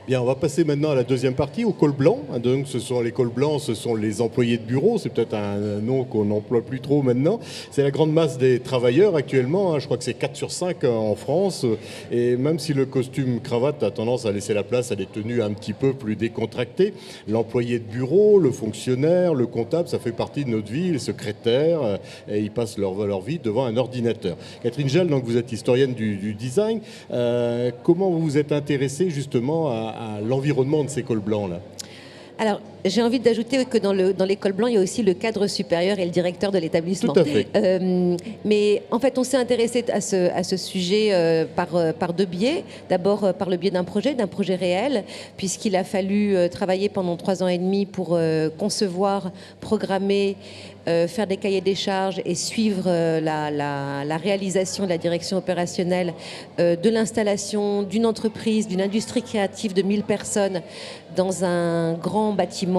Bien, on va passer maintenant à la deuxième partie, au col blanc. Donc, les cols blancs, ce sont les employés de bureau. C'est peut-être un nom qu'on n'emploie plus trop maintenant. C'est la grande masse des travailleurs actuellement, hein. Je crois que c'est 4 sur 5 en France. Et même si le costume cravate a tendance à laisser la place à des tenues un petit peu plus décontractées, l'employé de bureau, le fonctionnaire, le comptable, ça fait partie de notre vie, les secrétaires, et ils passent leur vie devant un ordinateur. Catherine Gell, donc vous êtes historienne du design. Comment vous vous êtes intéressée justement à l'environnement de ces cols blancs-là? Alors, j'ai envie d'ajouter que dans l'école blanc, il y a aussi le cadre supérieur et le directeur de l'établissement. Tout à fait. Mais en fait, on s'est intéressé à ce sujet par deux biais. D'abord, par le biais d'un projet réel, puisqu'il a fallu travailler pendant 3 ans et demi pour concevoir, programmer, faire des cahiers des charges et suivre la réalisation de la direction opérationnelle de l'installation d'une entreprise, d'une industrie créative de 1000 personnes dans un grand bâtiment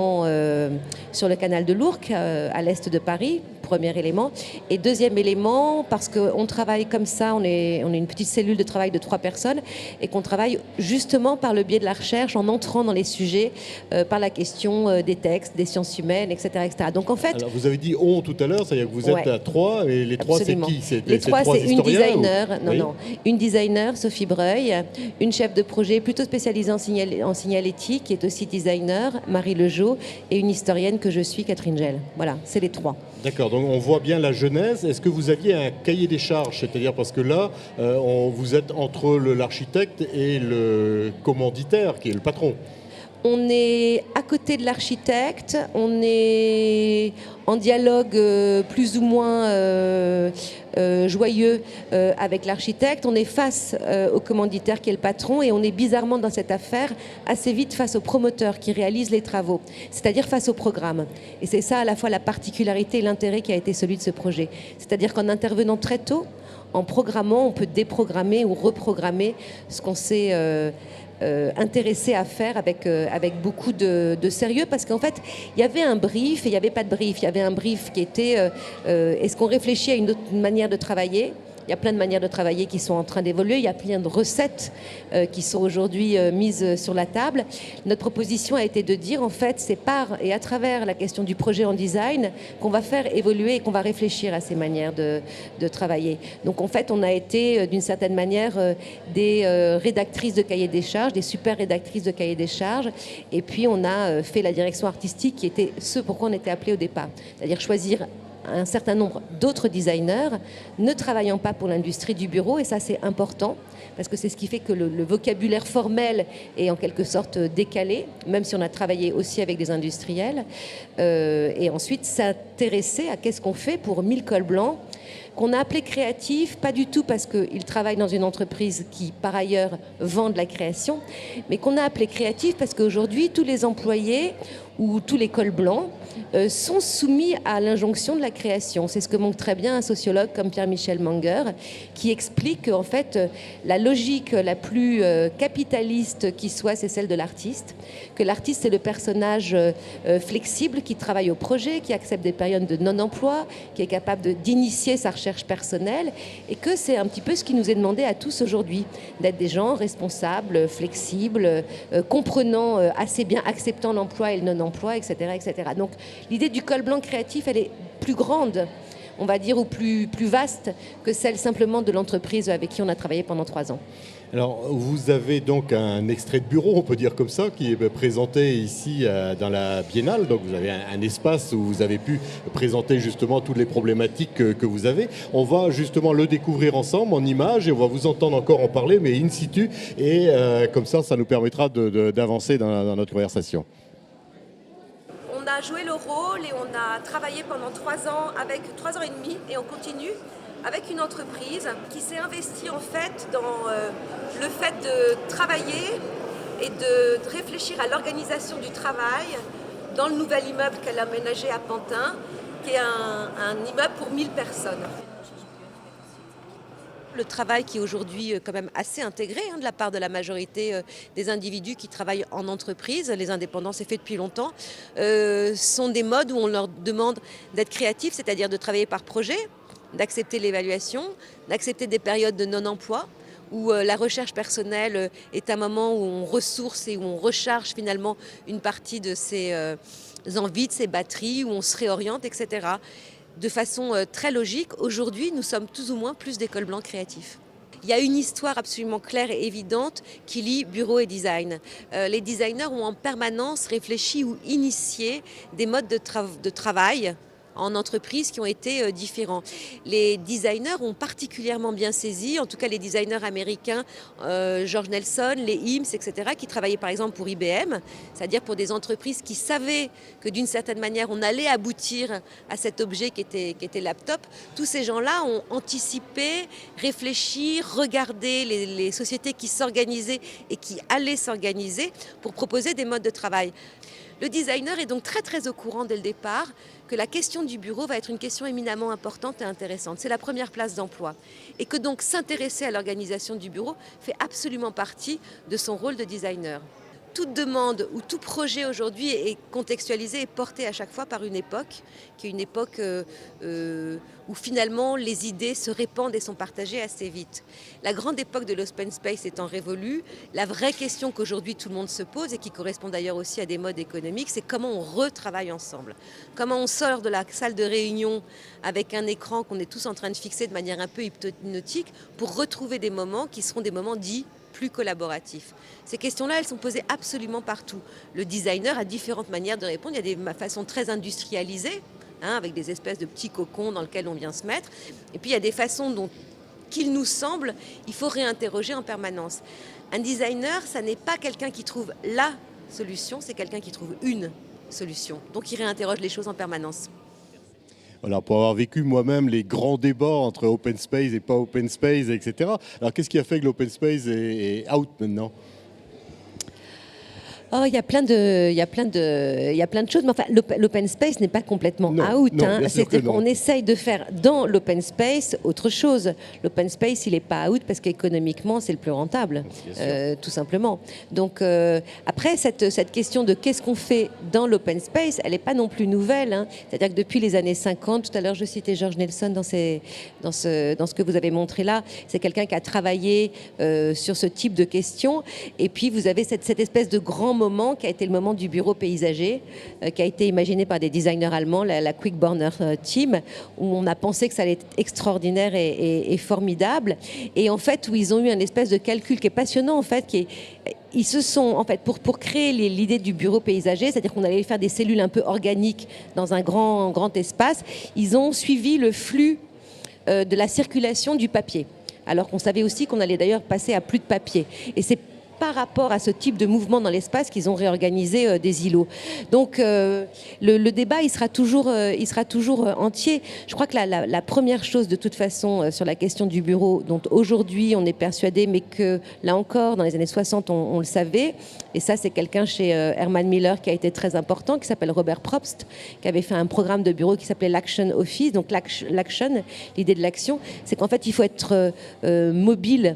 sur le canal de l'Ourcq, à l'est de Paris, premier élément. Et deuxième élément, parce qu'on travaille comme ça, on est une petite cellule de travail de 3 personnes et qu'on travaille justement par le biais de la recherche, en entrant dans les sujets, par la question des textes, des sciences humaines, etc., etc. Donc en fait... Alors vous avez dit on tout à l'heure, c'est-à-dire que vous êtes à 3, et les 3 c'est qui? Les 3 c'est une designer, oui. Une designer, Sophie Breuil, une chef de projet plutôt spécialisée en signalétique, qui est aussi designer, Marie Lejeau, et une historienne que je suis, Catherine Gell. Voilà, c'est les 3. D'accord, donc on voit bien la genèse. Est-ce que vous aviez un cahier des charges? C'est-à-dire parce que là, vous êtes entre l'architecte et le commanditaire, qui est le patron. On est à côté de l'architecte, on est en dialogue plus ou moins joyeux avec l'architecte, on est face au commanditaire qui est le patron, et on est bizarrement dans cette affaire assez vite face au promoteur qui réalise les travaux, c'est-à-dire face au programme. Et c'est ça à la fois la particularité et l'intérêt qui a été celui de ce projet. C'est-à-dire qu'en intervenant très tôt, en programmant, on peut déprogrammer ou reprogrammer ce qu'on s'est intéressé à faire avec beaucoup de sérieux, parce qu'en fait il y avait un brief et il n'y avait pas de brief. Il y avait un brief qui était est-ce qu'on réfléchit à une autre manière de travailler? Il y a plein de manières de travailler qui sont en train d'évoluer. Il y a plein de recettes qui sont aujourd'hui mises sur la table. Notre proposition a été de dire, en fait, c'est par et à travers la question du projet en design qu'on va faire évoluer et qu'on va réfléchir à ces manières de travailler. Donc, en fait, on a été, d'une certaine manière, des rédactrices de cahiers des charges, des super rédactrices de cahiers des charges. Et puis, on a fait la direction artistique, qui était ce pourquoi on était appelés au départ. C'est-à-dire choisir un certain nombre d'autres designers ne travaillant pas pour l'industrie du bureau, et ça c'est important parce que c'est ce qui fait que le vocabulaire formel est en quelque sorte décalé, même si on a travaillé aussi avec des industriels, et ensuite s'intéresser à qu'est-ce qu'on fait pour 1000 cols blancs qu'on a appelé créatif, pas du tout parce qu'ils travaillent dans une entreprise qui par ailleurs vend de la création, mais qu'on a appelé créatif parce qu'aujourd'hui tous les employés ou tous les cols blancs sont soumis à l'injonction de la création. C'est ce que montre très bien un sociologue comme Pierre-Michel Manger, qui explique qu'en fait, la logique la plus capitaliste qui soit, c'est celle de l'artiste, que l'artiste c'est le personnage flexible qui travaille au projet, qui accepte des périodes de non-emploi, qui est capable d'initier sa recherche personnelle, et que c'est un petit peu ce qui nous est demandé à tous aujourd'hui, d'être des gens responsables, flexibles, comprenant assez bien, acceptant l'emploi et le non-emploi, etc., etc. Donc l'idée du col blanc créatif, elle est plus grande, on va dire, ou plus vaste que celle simplement de l'entreprise avec qui on a travaillé pendant 3 ans. Alors, vous avez donc un extrait de bureau, on peut dire comme ça, qui est présenté ici dans la Biennale. Donc, vous avez un espace où vous avez pu présenter justement toutes les problématiques que vous avez. On va justement le découvrir ensemble en images et on va vous entendre encore en parler, mais in situ. Et comme ça nous permettra d'avancer dans notre conversation. On a joué le rôle et on a travaillé pendant 3 ans, avec 3 ans et demi, et on continue avec une entreprise qui s'est investie en fait dans le fait de travailler et de réfléchir à l'organisation du travail dans le nouvel immeuble qu'elle a aménagé à Pantin, qui est un immeuble pour 1000 personnes. Le travail qui est aujourd'hui quand même assez intégré de la part de la majorité des individus qui travaillent en entreprise, les indépendants, c'est fait depuis longtemps, sont des modes où on leur demande d'être créatifs, c'est-à-dire de travailler par projet, d'accepter l'évaluation, d'accepter des périodes de non-emploi, où la recherche personnelle est un moment où on ressource et où on recharge finalement une partie de ses envies, de ses batteries, où on se réoriente, etc. De façon très logique, aujourd'hui, nous sommes tous ou moins plus des cols blancs créatifs. Il y a une histoire absolument claire et évidente qui lie bureau et design. Les designers ont en permanence réfléchi ou initié des modes de travail en entreprise qui ont été différents. Les designers ont particulièrement bien saisi, en tout cas les designers américains, George Nelson, les Eames, etc., qui travaillaient par exemple pour IBM, c'est-à-dire pour des entreprises qui savaient que d'une certaine manière on allait aboutir à cet objet qui était laptop. Tous ces gens-là ont anticipé, réfléchi, regardé les sociétés qui s'organisaient et qui allaient s'organiser pour proposer des modes de travail. Le designer est donc très très au courant dès le départ que la question du bureau va être une question éminemment importante et intéressante. C'est la première place d'emploi. Et que donc s'intéresser à l'organisation du bureau fait absolument partie de son rôle de designer. Toute demande ou tout projet aujourd'hui est contextualisé et porté à chaque fois par une époque, qui est une époque où finalement les idées se répandent et sont partagées assez vite. La grande époque de l'open space étant révolue, la vraie question qu'aujourd'hui tout le monde se pose et qui correspond d'ailleurs aussi à des modes économiques, c'est comment on retravaille ensemble. Comment on sort de la salle de réunion avec un écran qu'on est tous en train de fixer de manière un peu hypnotique pour retrouver des moments qui seront des moments dits plus collaboratifs. Ces questions-là, elles sont posées absolument partout. Le designer a différentes manières de répondre. Il y a des façons très industrialisées, avec des espèces de petits cocons dans lesquels on vient se mettre. Et puis il y a des façons dont, qu'il nous semble, il faut réinterroger en permanence. Un designer, ça n'est pas quelqu'un qui trouve la solution, c'est quelqu'un qui trouve une solution. Donc il réinterroge les choses en permanence. Alors, pour avoir vécu moi-même les grands débats entre open space et pas open space, etc. Alors, qu'est-ce qui a fait que l'open space est out maintenant ? Oh, il y a plein de choses, mais enfin, l'open space n'est pas complètement out. C'est-à-dire qu'on essaye de faire dans l'open space autre chose. L'open space, il n'est pas out parce qu'économiquement, c'est le plus rentable, tout simplement. Donc, après, cette question de qu'est-ce qu'on fait dans l'open space, elle n'est pas non plus nouvelle. C'est-à-dire que depuis les années 50, tout à l'heure, je citais George Nelson dans ce que vous avez montré là, c'est quelqu'un qui a travaillé sur ce type de questions. Et puis, vous avez cette espèce de grand moment qui a été le moment du bureau paysager, qui a été imaginé par des designers allemands, la Quick Burner Team, où on a pensé que ça allait être extraordinaire et formidable. Et en fait, où ils ont eu un espèce de calcul qui est passionnant, en fait, ils se sont, en fait, pour créer l'idée du bureau paysager, c'est-à-dire qu'on allait faire des cellules un peu organiques dans un grand espace, ils ont suivi le flux de la circulation du papier. Alors qu'on savait aussi qu'on allait d'ailleurs passer à plus de papier. Et c'est par rapport à ce type de mouvement dans l'espace qu'ils ont réorganisé des îlots. Donc le débat, il sera toujours entier. Je crois que la première chose de toute façon sur la question du bureau, dont aujourd'hui on est persuadé, mais que là encore, dans les années 60, on le savait, et ça c'est quelqu'un chez Herman Miller qui a été très important, qui s'appelle Robert Probst, qui avait fait un programme de bureau qui s'appelait l'Action Office. Donc l'action, l'idée de l'action, c'est qu'en fait il faut être mobile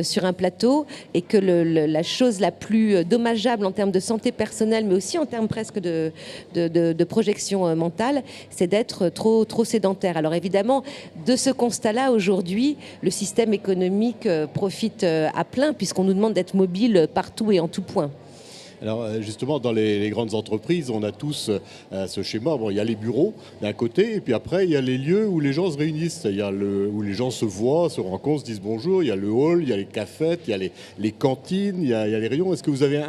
sur un plateau, et que la chose la plus dommageable en termes de santé personnelle, mais aussi en termes presque de projection mentale, c'est d'être trop sédentaire. Alors évidemment, de ce constat-là, aujourd'hui, le système économique profite à plein, puisqu'on nous demande d'être mobile partout et en tout point. Alors justement, dans les grandes entreprises, on a tous ce schéma. Bon, il y a les bureaux d'un côté, et puis après, il y a les lieux où les gens se réunissent. Il y a où les gens se voient, se rencontrent, se disent bonjour. Il y a le hall, il y a les cafettes, il y a les cantines, il y a les rayons. Est-ce que vous avez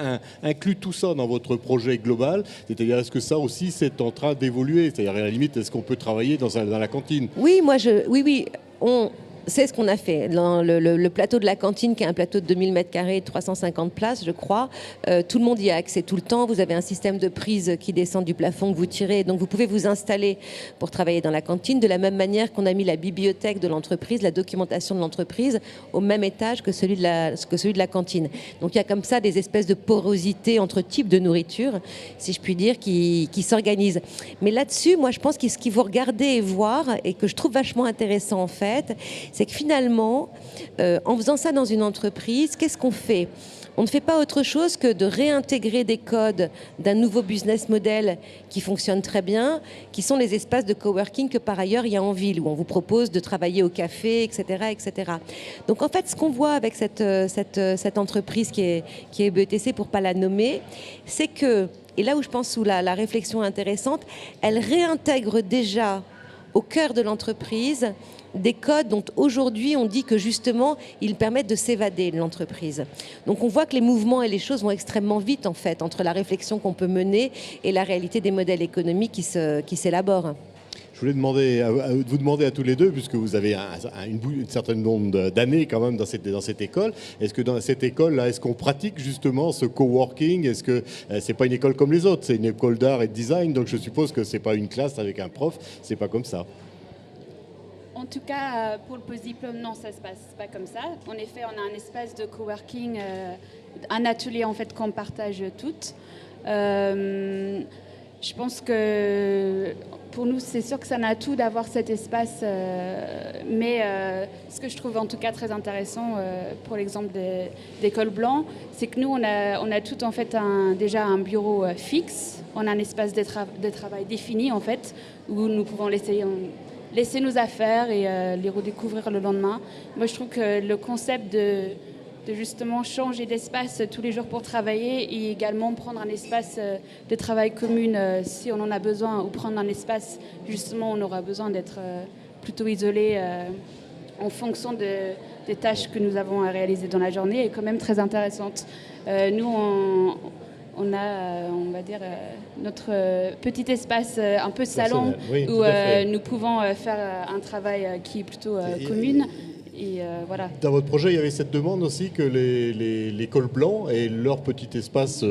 inclus tout ça dans votre projet global ? C'est-à-dire, est-ce que ça aussi, c'est en train d'évoluer ? C'est-à-dire, à la limite, est-ce qu'on peut travailler dans la cantine ? Oui, c'est ce qu'on a fait. Dans le plateau de la cantine, qui est un plateau de 2000 m², 350 places, je crois, tout le monde y a accès tout le temps. Vous avez un système de prise qui descend du plafond que vous tirez. Donc, vous pouvez vous installer pour travailler dans la cantine, de la même manière qu'on a mis la bibliothèque de l'entreprise, la documentation de l'entreprise, au même étage que celui de la cantine. Donc, il y a comme ça des espèces de porosité entre types de nourriture, si je puis dire, qui s'organisent. Mais là-dessus, moi, je pense que ce qu'il faut regarder et voir, et que je trouve vachement intéressant, en fait, c'est que finalement, en faisant ça dans une entreprise, qu'est-ce qu'on fait ? On ne fait pas autre chose que de réintégrer des codes d'un nouveau business model qui fonctionne très bien, qui sont les espaces de coworking que par ailleurs il y a en ville, où on vous propose de travailler au café, etc. etc. Donc en fait, ce qu'on voit avec cette entreprise qui est BETC, pour ne pas la nommer, c'est que, et là où je pense où la réflexion est intéressante, elle réintègre déjà au cœur de l'entreprise des codes dont aujourd'hui on dit que justement ils permettent de s'évader de l'entreprise. Donc on voit que les mouvements et les choses vont extrêmement vite en fait entre la réflexion qu'on peut mener et la réalité des modèles économiques qui s'élaborent. Je voulais vous demander à tous les deux, puisque vous avez une certaine nombre d'années quand même dans cette école, est-ce que dans cette école-là, est-ce qu'on pratique justement ce coworking? Est-ce que c'est pas une école comme les autres, c'est une école d'art et de design, donc je suppose que c'est pas une classe avec un prof, c'est pas comme ça. En tout cas, pour le post-diplôme, non, ça se passe pas comme ça. En effet, on a un espace de coworking, un atelier en fait qu'on partage toutes. Je pense que pour nous, c'est sûr que c'est un atout d'avoir cet espace, mais ce que je trouve en tout cas très intéressant pour l'exemple des cols blancs, c'est que nous, on a tout en fait déjà un bureau fixe, on a un espace de travail défini en fait, où nous pouvons laisser nos affaires et les redécouvrir le lendemain. Moi, je trouve que le concept de justement changer d'espace tous les jours pour travailler et également prendre un espace de travail commun si on en a besoin, ou prendre un espace justement on aura besoin d'être plutôt isolé en fonction des tâches que nous avons à réaliser dans la journée est quand même très intéressante. Nous, on a, on va dire, notre petit espace un peu salon, oui, où nous pouvons faire un travail qui est plutôt commun. Et voilà. Dans votre projet, il y avait cette demande aussi que les cols blancs aient leur petit espace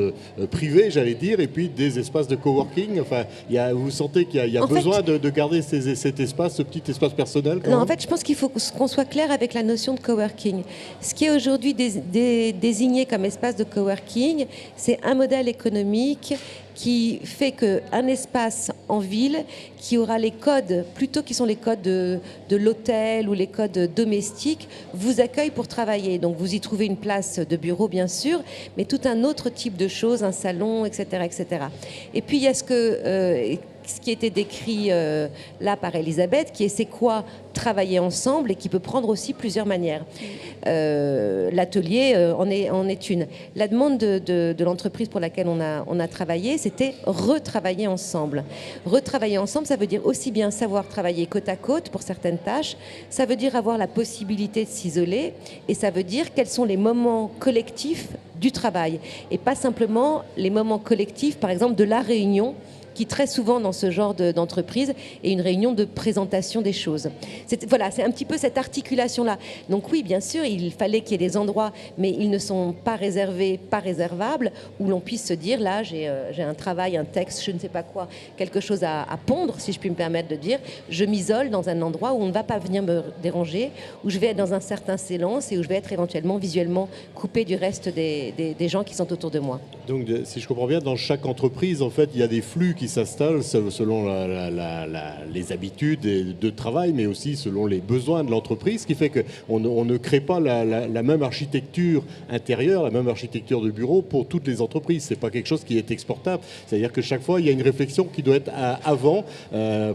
privé, j'allais dire, et puis des espaces de coworking. Enfin, vous sentez qu'il y a besoin de garder cet espace, ce petit espace personnel? Non, en fait, je pense qu'il faut qu'on soit clair avec la notion de coworking. Ce qui est aujourd'hui désigné comme espace de coworking, c'est un modèle économique qui fait qu'un espace en ville qui aura les codes, plutôt qui sont les codes de l'hôtel ou les codes domestiques, vous accueille pour travailler. Donc vous y trouvez une place de bureau bien sûr, mais tout un autre type de choses, un salon, etc. etc. Et puis il y a ce qui était décrit là par Elisabeth, qui est c'est quoi travailler ensemble et qui peut prendre aussi plusieurs manières. L'atelier en est une. La demande de l'entreprise pour laquelle on a travaillé, c'était retravailler ensemble. Retravailler ensemble, ça veut dire aussi bien savoir travailler côte à côte pour certaines tâches, ça veut dire avoir la possibilité de s'isoler, et ça veut dire quels sont les moments collectifs du travail, et pas simplement les moments collectifs, par exemple de la réunion, qui très souvent dans ce genre d'entreprise est une réunion de présentation des choses. Voilà, c'est un petit peu cette articulation-là. Donc oui, bien sûr, il fallait qu'il y ait des endroits, mais ils ne sont pas réservés, pas réservables, où l'on puisse se dire, là, j'ai un travail, un texte, je ne sais pas quoi, quelque chose à pondre, si je puis me permettre de dire, je m'isole dans un endroit où on ne va pas venir me déranger, où je vais être dans un certain silence et où je vais être éventuellement visuellement coupé du reste des gens qui sont autour de moi. Donc, si je comprends bien, dans chaque entreprise, en fait, il y a des flux qui s'installent selon les habitudes de travail, mais aussi selon les besoins de l'entreprise, ce qui fait qu'on ne crée pas la même architecture intérieure, la même architecture de bureau pour toutes les entreprises. Ce n'est pas quelque chose qui est exportable. C'est-à-dire que chaque fois, il y a une réflexion qui doit être avant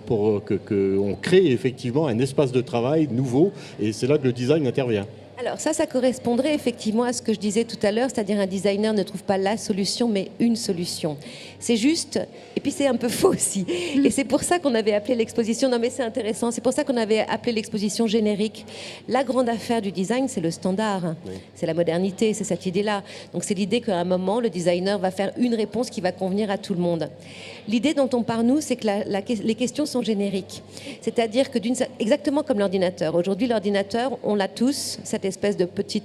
pour qu'on crée effectivement un espace de travail nouveau, et c'est là que le design intervient. Alors ça correspondrait effectivement à ce que je disais tout à l'heure, c'est-à-dire un designer ne trouve pas la solution, mais une solution. C'est juste, et puis c'est un peu faux aussi. Et c'est pour ça qu'on avait appelé l'exposition, non mais c'est intéressant, c'est pour ça qu'on avait appelé l'exposition générique. La grande affaire du design, c'est le standard, oui. C'est la modernité, c'est cette idée-là. Donc c'est l'idée qu'à un moment, le designer va faire une réponse qui va convenir à tout le monde. L'idée dont on parle, nous, c'est que les questions sont génériques. C'est-à-dire que exactement comme l'ordinateur. Aujourd'hui, l'ordinateur, on l'a tous, cette espèce de petit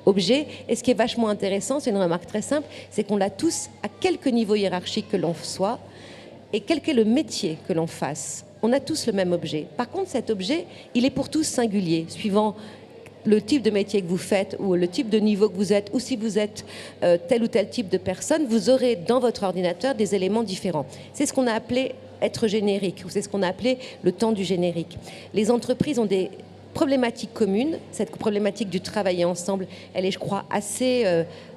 objet. Et ce qui est vachement intéressant, c'est une remarque très simple, c'est qu'on l'a tous à quelque niveau hiérarchique que l'on soit et quel qu'est le métier que l'on fasse. On a tous le même objet. Par contre, cet objet, il est pour tous singulier, suivant le type de métier que vous faites ou le type de niveau que vous êtes, ou si vous êtes tel ou tel type de personne, vous aurez dans votre ordinateur des éléments différents. C'est ce qu'on a appelé être générique, ou c'est ce qu'on a appelé le temps du générique. Les entreprises ont des problématiques communes. Cette problématique du travailler ensemble, elle est, je crois, assez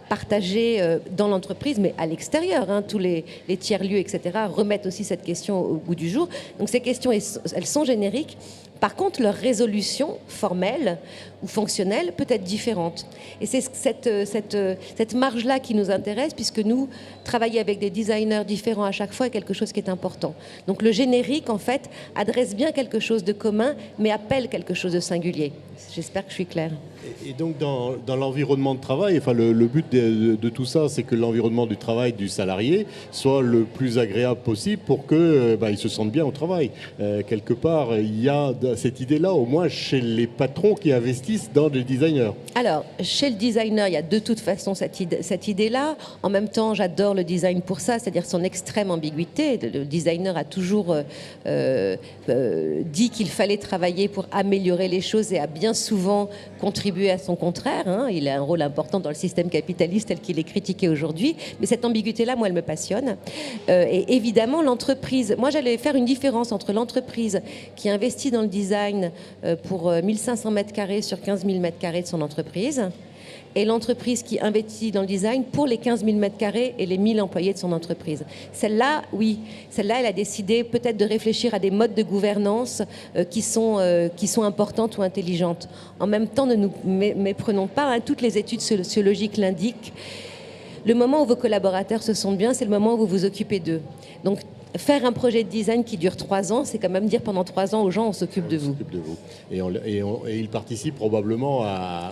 partagée dans l'entreprise, mais à l'extérieur. Tous les tiers-lieux, etc., remettent aussi cette question au goût du jour. Donc ces questions, elles sont génériques. Par contre, leur résolution formelle ou fonctionnelle peut être différente. Et c'est cette marge-là qui nous intéresse, puisque nous, travailler avec des designers différents à chaque fois est quelque chose qui est important. Donc le générique, en fait, adresse bien quelque chose de commun, mais appelle quelque chose de singulier. J'espère que je suis claire. Et donc dans l'environnement de travail, enfin le but de tout ça, c'est que l'environnement du travail du salarié soit le plus agréable possible pour que il se sente bien au travail. Quelque part, il y a cette idée-là, au moins chez les patrons qui investissent dans les designers. Alors, chez le designer, il y a de toute façon cette idée-là. En même temps, j'adore le design pour ça, c'est-à-dire son extrême ambiguïté. Le designer a toujours dit qu'il fallait travailler pour améliorer les choses et a bien souvent contribué à son contraire. Il a un rôle important dans le système capitaliste tel qu'il est critiqué aujourd'hui. Mais cette ambiguïté-là, moi, elle me passionne. Et évidemment, l'entreprise... Moi, j'allais faire une différence entre l'entreprise qui investit dans le design pour 1500 mètres carrés sur 15 000 mètres carrés de son entreprise et l'entreprise qui investit dans le design pour les 15 000 mètres carrés et les 1000 employés de son entreprise. Celle-là, oui. Celle-là, elle a décidé peut-être de réfléchir à des modes de gouvernance qui sont importantes ou intelligentes. En même temps, ne nous méprenons pas. Toutes les études sociologiques l'indiquent. Le moment où vos collaborateurs se sentent bien, c'est le moment où vous vous occupez d'eux. Donc, faire un projet de design qui dure 3 ans, c'est quand même dire pendant 3 ans aux gens, on s'occupe de vous. Et ils participent probablement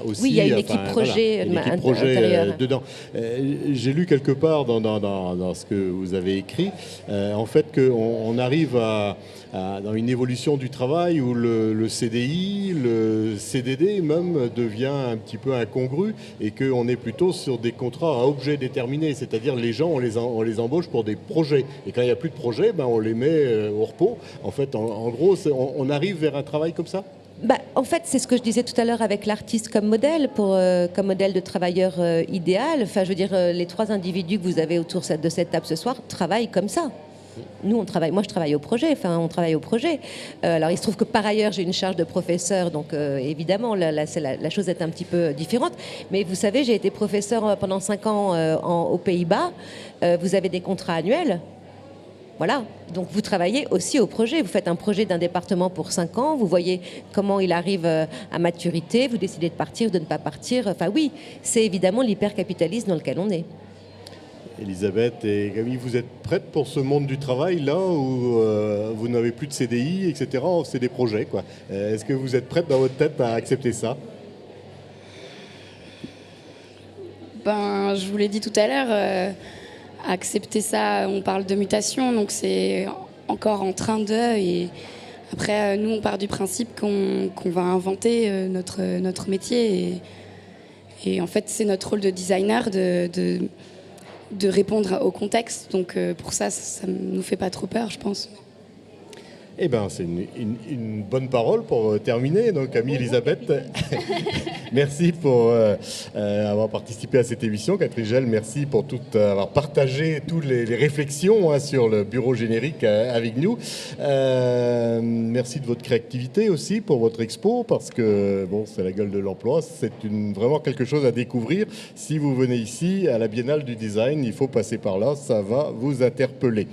aussi... Oui, il y a une équipe projet, dedans. J'ai lu quelque part dans ce que vous avez écrit, en fait, qu'on arrive dans une évolution du travail où le CDI, le CDD même devient un petit peu incongru et qu'on est plutôt sur des contrats à objet déterminé, c'est-à-dire les gens, on les embauche pour des projets. Et quand il n'y a plus de projets, on les met au repos. En fait, en gros, on arrive vers un travail comme ça ? En fait, c'est ce que je disais tout à l'heure avec l'artiste comme modèle, comme modèle de travailleur idéal. Enfin, je veux dire, les 3 individus que vous avez autour de cette table ce soir travaillent comme ça. Nous, on travaille. Moi, je travaille au projet. Enfin, on travaille au projet. Alors, il se trouve que par ailleurs, j'ai une charge de professeur, donc évidemment, la chose est un petit peu différente. Mais vous savez, j'ai été professeur pendant 5 ans aux Pays-Bas. Vous avez des contrats annuels. Voilà, donc vous travaillez aussi au projet. Vous faites un projet d'un département pour 5 ans, vous voyez comment il arrive à maturité, vous décidez de partir, de ne pas partir. Enfin oui, c'est évidemment l'hypercapitalisme dans lequel on est. Elisabeth et Camille, vous êtes prêtes pour ce monde du travail là où vous n'avez plus de CDI, etc. C'est des projets, quoi. Est-ce que vous êtes prêtes dans votre tête à accepter ça ? Je vous l'ai dit tout à l'heure, accepter ça, on parle de mutation, donc c'est encore en train de... Et après, nous, on part du principe qu'on va inventer notre métier. Et en fait, c'est notre rôle de designer de répondre au contexte. Donc pour ça ne nous fait pas trop peur, je pense. Eh bien, c'est une bonne parole pour terminer. Donc, Camille, Elisabeth, merci pour avoir participé à cette émission. Catherine Gell, merci pour avoir partagé toutes les réflexions sur le bureau générique avec nous. Merci de votre créativité aussi pour votre expo, parce que c'est la gueule de l'emploi. C'est vraiment quelque chose à découvrir. Si vous venez ici à la Biennale du Design, il faut passer par là. Ça va vous interpeller.